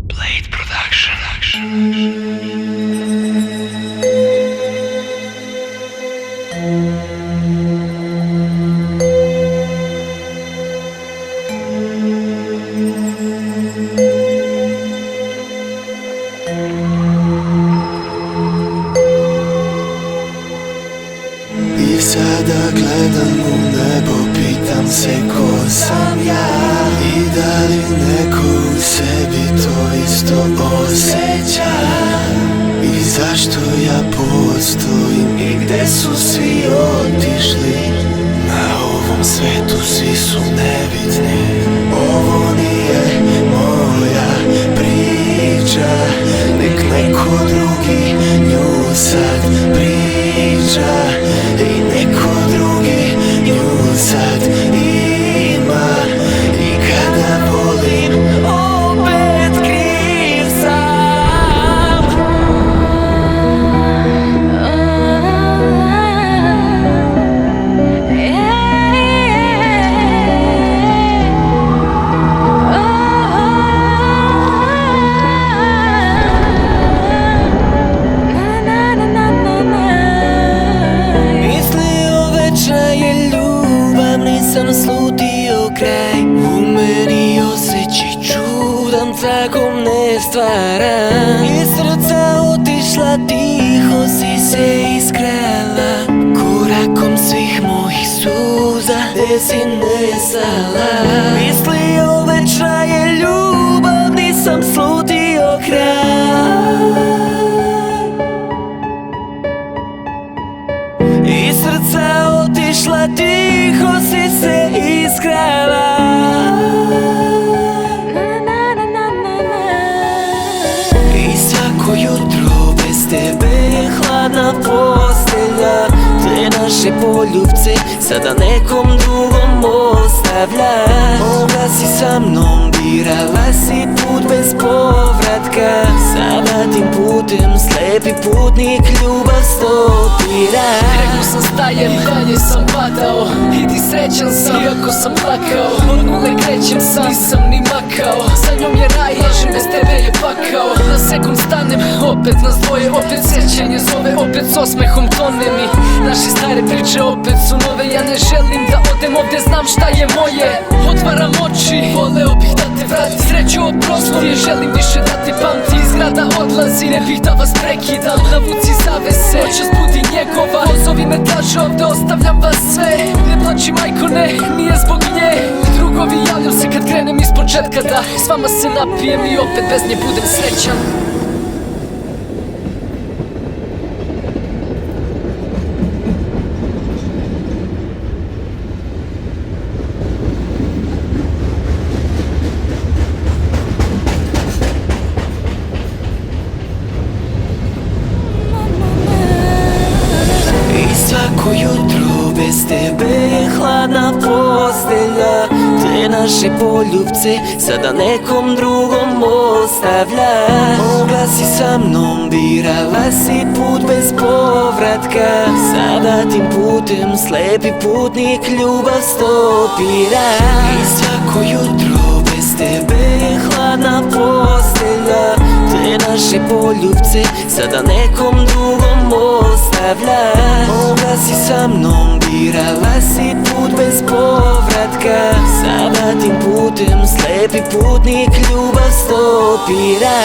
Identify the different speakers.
Speaker 1: Blade Production.
Speaker 2: I sada gledam u nebo, pitam se ko sam ja i da li neko u sebi to isto osjeća i zašto ja postojim i gde su svi otišli. Na ovom svetu svi su nebitni. Ovo nije moja priča, nek neko drugi nju sad priča i neko drugi nju sad ima. I kada volim opet kriv sam. Mislio večna je ljubav, nisam slutio kraj. U meni osjeći čudan tragom ne stvaram. Iz srca otišla, tiho si se iskrala. Korakom svih mojih suza, gde si nestala. Mislio večna je ljubav, nisam slutio kraj. Iz srca otišla, tiho si se iskrala. I svako jutro bez tebe je hladna postelja. Te naše poljubce sada nekom drugom ostavlja. Mogla si sa mnom, birala si put bez povratka. Sada tim putem slepi putnik ljubav stopira.
Speaker 3: Rekao sam stajem, dalje sam padao. I ti srećan sam, iako sam plakao. Od nule krećem sam, nisam ni makao. Sa njom je raj, lažem, bez tebe je pakao. Na sekund stanem, opet nas dvoje. Opet sjećanje zove, opet s osmehom tone mi. Naše stare priče opet su nove. Ja ne želim da odem ovdje, znam šta je moje. Otvaram oči, voleo bih da te vrati. Sreću oprosti, ne želim više da te pamti. Iz grada odlazi, ne bih da vas prekidam. Navuci zavese, noćas budi njegova. Pozovi me traže ovde, ostavljam vas sve. Ne plaći majko, ne, nije zbog nje. Drugovi, javljam se kad krenem iz početka, da s vama se napijem i opet bez nje budem srećan.
Speaker 2: Svako jutro bez tebe je hladna postelja. Te naše poljubce sada nekom drugom ostavlja. Mogla si sa mnom, birala si put bez povratka. Sada tim putem slepi putnik ljubav stopira. I svako jutro bez tebe je hladna postelja. Te naše poljubce sada nekom drugom ostavlja. Mogla si sa mnom, birala si put bez povratka. Sada tim putem slepi putnik ljubav stopira.